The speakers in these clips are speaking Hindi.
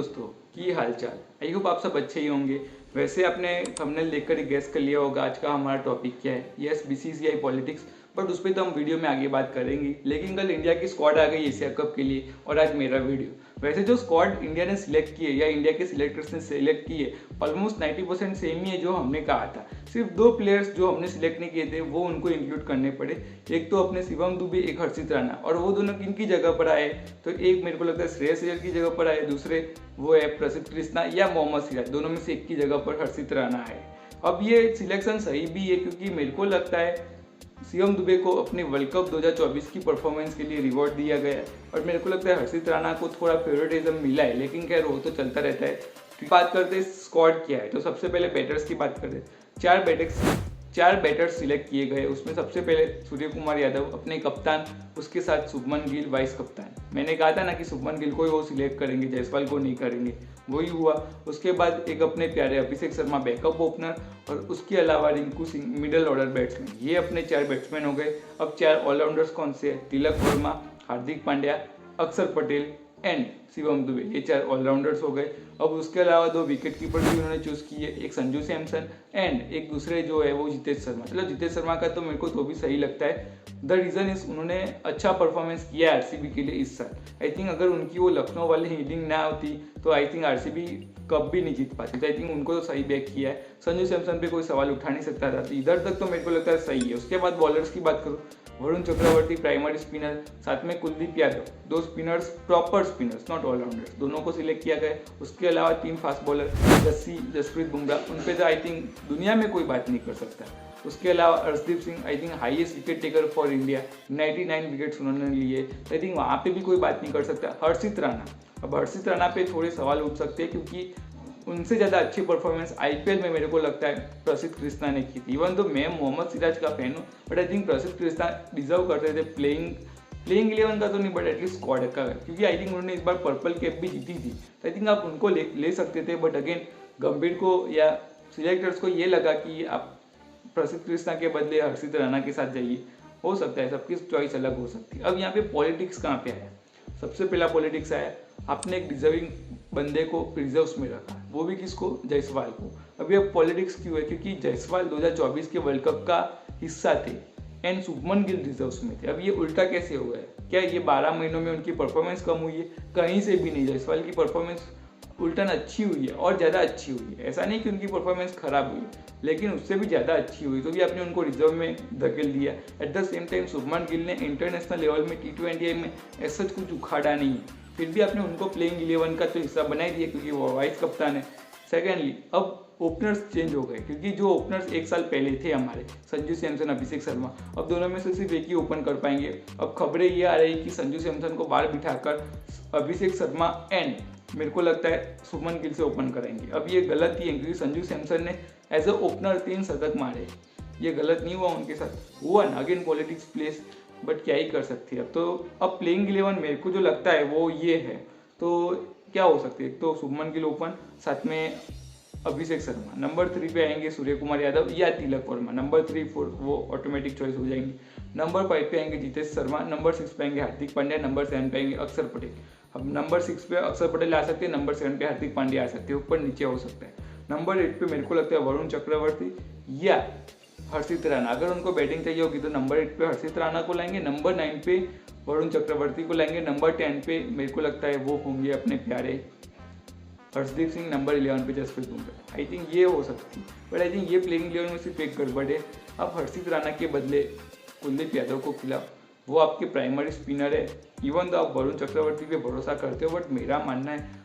दोस्तों, की हालचाल। आई होप आप सब अच्छे ही होंगे। वैसे आपने थंबनेल देखकर ही गेस कर लिया होगा आज का हमारा टॉपिक क्या है। Yes, BCCI politics. बट उस पर तो हम वीडियो में आगे बात करेंगे। लेकिन कल इंडिया की स्क्वाड आ गई एशिया कप के लिए और आज मेरा वीडियो। वैसे जो स्क्वाड इंडिया ने सिलेक्ट की है या इंडिया के सिलेक्टर्स ने सिलेक्ट की है ऑलमोस्ट 90% सेम ही है जो हमने कहा था। सिर्फ दो प्लेयर्स जो हमने सिलेक्ट नहीं किए थे वो उनको इंक्लूड करने पड़े। एक तो अपने शिवम दुबे, एक हर्षित राणा। और वो दोनों किन की जगह पर आए तो एक मेरे को लगता है श्रेयस अय्यर की जगह पर आए, दूसरे वो है प्रसिद्ध कृष्णा या मोहम्मद सिराज। दोनों में से एक की जगह पर हर्षित राणा है। अब ये सिलेक्शन सही भी है क्योंकि मेरे को लगता है शिवम दुबे को अपने वर्ल्ड कप 2024 की परफॉर्मेंस के लिए रिवॉर्ड दिया गया है और मेरे को लगता है हर्षित राणा को थोड़ा फेवरेटिज्म मिला है। लेकिन खैर वो तो चलता रहता है। बात करते हैं स्क्वाड क्या है तो सबसे पहले बैटर्स की बात करते हैं। चार बैटर्स सिलेक्ट किए गए। उसमें सबसे पहले सूर्य कुमार यादव अपने कप्तान, उसके साथ शुभमन गिल वाइस कप्तान। मैंने कहा था ना कि शुभमन गिल को ही वो सिलेक्ट करेंगे, जायसवाल को नहीं करेंगे, वही हुआ। उसके बाद एक अपने प्यारे अभिषेक शर्मा बैकअप ओपनर और उसके अलावा Rinku Singh middle order batsman. ये अपने 4 बैट्समैन हो गए। अब 4 ऑलराउंडर्स कौन से हैं? तिलक वर्मा, हार्दिक पांड्या, अक्षर पटेल एंड शिवम दुबे। ये 4 ऑलराउंडर्स हो गए। अब उसके अलावा 2 विकेट कीपर भी उन्होंने चूज किए, एक संजू सैमसन एंड एक दूसरे जो है वो जितेश शर्मा। चलो जितेश शर्मा का तो मेरे को तो भी सही लगता है। द रीज़न इज उन्होंने अच्छा परफॉर्मेंस किया है आरसीबी के लिए इस साल। आई थिंक अगर उनकी वो लखनऊ वाली इनिंग ना होती तो आई थिंक आरसीबी कप भी नहीं जीत पाती। तो आई थिंक उनको तो सही बैक किया है। संजू सैमसन पे कोई सवाल उठा नहीं सकता था। तो इधर तक तो मेरे को लगता है सही है। उसके बाद बॉलर्स की बात करूँ, वरुण चक्रवर्ती प्राइमरी स्पिनर, साथ में Kuldeep Yadav, 2 spinners, proper spinners not allrounders, दोनों को सिलेक्ट किया गया। उसके अलावा 3 फास्ट बॉलर, जसप्रीत बुमराह, उन पे तो आई थिंक दुनिया में कोई बात नहीं कर सकता। उसके अलावा Arshdeep Singh I think highest wicket taker for India, 99 wickets उन्होंने लिए। तो आई थिंक वहाँ पे भी कोई बात नहीं कर सकता। हर्षित राणा, अब हर्षित राणा पे थोड़े सवाल उठ सकते हैं क्योंकि उनसे ज़्यादा अच्छी परफॉर्मेंस आईपीएल में मेरे को लगता है प्रसिद्ध कृष्णा ने की थी। इवन तो मैं मोहम्मद सिराज का फैन हूँ बट आई थिंक प्रसिद्ध कृष्णा डिजर्व करते थे प्लेइंग 11 का तो नहीं बट एटलीस्ट स्क्वाड का, क्योंकि आई थिंक उन्होंने इस बार पर्पल कैप भी जीती थी। तो आई थिंक आप उनको ले सकते थे। बट अगेन गंभीर को या सिलेक्टर्स को ये लगा कि आप प्रसिद्ध कृष्णा के बदले हर्षित राणा के साथ जाइए। हो सकता है, सबकी चॉइस अलग हो सकती है। अब यहाँ पे पॉलिटिक्स कहाँ पे आया? सबसे पहला पॉलिटिक्स आया, आपने एक डिजर्विंग बंदे को रिजर्व्स में रखा, वो भी किसको? जायसवाल को। अभी अब पॉलिटिक्स क्यों है? क्योंकि जायसवाल 2024 के वर्ल्ड कप का हिस्सा थे एंड शुभमन गिल रिजर्व्स में थे। अब ये उल्टा कैसे हो गया? क्या ये 12 महीनों में उनकी परफॉर्मेंस कम हुई है? कहीं से भी नहीं। जायसवाल की परफॉर्मेंस उल्टन अच्छी हुई है और ज़्यादा अच्छी हुई है। ऐसा नहीं कि उनकी परफॉर्मेंस खराब हुई, लेकिन उससे भी ज़्यादा अच्छी हुई, तो भी आपने उनको रिजर्व में धकेल दिया। At the same time Shubman Gill ने इंटरनेशनल लेवल में T20 में ऐसा कुछ उखाड़ा नहीं है, फिर भी आपने उनको प्लेइंग 11 का तो हिस्सा बना ही दिया क्योंकि वो वाइस कप्तान है। सेकेंडली, अब ओपनर्स चेंज हो गए क्योंकि जो ओपनर्स 1 साल पहले थे हमारे, संजू सैमसन, अभिषेक शर्मा, अब दोनों में से सिर्फ एक ही ओपन कर पाएंगे। अब खबरें ये आ रही कि संजू सैमसन को बाहर बिठाकर अभिषेक शर्मा एंड मेरे को लगता है शुभमन गिल से ओपन करेंगे। अब ये गलत ही है क्योंकि संजू सैमसन ने एज अ ओपनर 3 शतक मारे। ये गलत नहीं हुआ उनके साथ, हुआ ना, अगेन पॉलिटिक्स प्लेस, बट क्या ही कर सकती है। अब प्लेइंग 11 मेरे को जो लगता है वो ये है। तो क्या हो सकती है? तो शुभमन गिल ओपन, साथ में अभिषेक शर्मा। नंबर 3 पे आएंगे सूर्य कुमार यादव या तिलक वर्मा। नंबर 3, 4 वो ऑटोमेटिक चॉइस हो जाएंगी। नंबर 5 पे आएंगे जितेश शर्मा। नंबर 6 पे आएंगे हार्दिक पांड्या। नंबर 7 पे आएंगे अक्षर पटेल। अब नंबर 6 पे अक्षर पटेल आ सकते हैं, नंबर 7 पे हार्दिक पांड्या आ सकते हैं, ऊपर नीचे हो सकता है। नंबर 8 पे मेरे को लगता है वरुण चक्रवर्ती या हर्षित राणा। अगर उनको बैटिंग चाहिए होगी तो नंबर 8 पे हर्षित राणा को लाएंगे, नंबर 9 पे वरुण चक्रवर्ती को लाएंगे, नंबर 10 पे मेरे को लगता है वो होंगे अपने प्यारे हर्षदीप सिंह, नंबर 11 पे जसप्रीत बुमराह। आई थिंक ये हो सकती है बट आई थिंक ये प्लेइंग 11 में सिर्फ एक गड़बड़ है। आप हर्षित राणा के बदले कुलदीप यादव को खिलाओ, वो आपके प्राइमरी स्पिनर है। इवन तो आप वरुण चक्रवर्ती पे भरोसा करते हो बट मेरा मानना है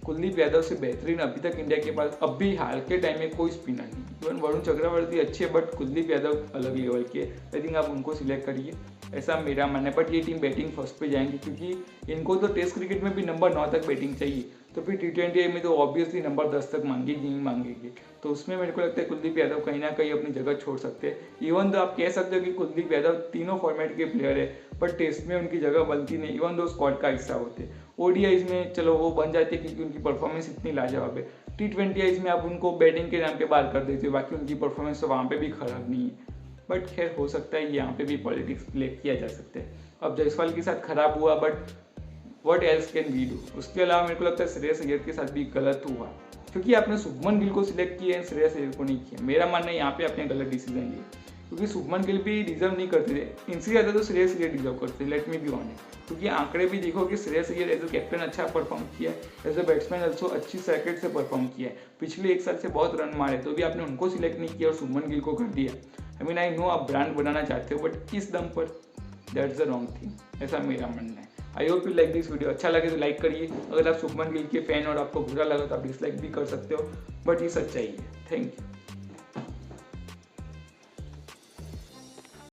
कुलदीप यादव से बेहतरीन अभी तक इंडिया के पास अब भी हाल के टाइम में कोई स्पिनर नहीं। इवन वरुण चक्रवर्ती अच्छे बट कुलदीप यादव अलग लेवल के। आई थिंक आप उनको सिलेक्ट करिए, ऐसा मेरा मानना है। बट ये टीम बैटिंग फर्स्ट पे जाएंगी क्योंकि इनको तो टेस्ट क्रिकेट में भी नंबर 9 तक बैटिंग चाहिए, तो फिर T20 में तो ऑब्वियसली नंबर 10 तक मांगेगी ही मांगेगी। तो उसमें मेरे को लगता है कुलदीप यादव कहीं ना कहीं अपनी जगह छोड़ सकते हैं। इवन तो आप कह सकते हो कि कुलदीप यादव तीनों फॉर्मेट के प्लेयर है बट टेस्ट में उनकी जगह बनती नहीं, इवन दो स्क्वाड का हिस्सा होते। ODIs में चलो वो बन जाते क्योंकि उनकी परफॉर्मेंस इतनी लाजवाब है। T20 में आप उनको बैटिंग के नाम पे बाहर कर देते हो, बाकी उनकी परफॉर्मेंस तो वहाँ पे भी खराब नहीं है। बट खैर हो सकता है यहाँ पे भी पॉलिटिक्स प्ले किया जा सकता है। अब जायसवाल के साथ खराब हुआ but what else can we do. उसके अलावा मेरे को लगता है श्रेयस अय्यर के साथ भी गलत हुआ, क्योंकि आपने शुभमन गिल को सिलेक्ट किया है, श्रेयस अय्यर को नहीं किया। मेरा मानना है यहाँ पे आपने गलत डिसीजन लिया, क्योंकि शुभमन गिल भी डिजर्व नहीं करते थे, इनसे ज़्यादा तो श्रेयस अय्यर डिजर्व करते, लेट मी बी ऑनेस्ट। क्योंकि आंकड़े भी देखो कि Shreyas Iyer as a captain अच्छा परफॉर्म किया है, एज ए बैट्समैन ऑल्सो अच्छी सर्किट से परफॉर्म किया है, पिछले 1 साल से बहुत रन मारे, तो भी आपने उनको सिलेक्ट नहीं किया और शुभमन गिल को कर दिया। आई मीन आई नो आप ब्रांड बनाना चाहते हो, बट किस दम पर, दैट्स द रॉन्ग थिंग, ऐसा मेरा मानना है। I hope you like this video. अच्छा लगे तो लाइक करिए, अगर आप शुभमन गिल के फैन और आपको बुरा लगा तो आप डिसलाइक भी कर सकते हो, बट ये सच्चाई है। Thank you.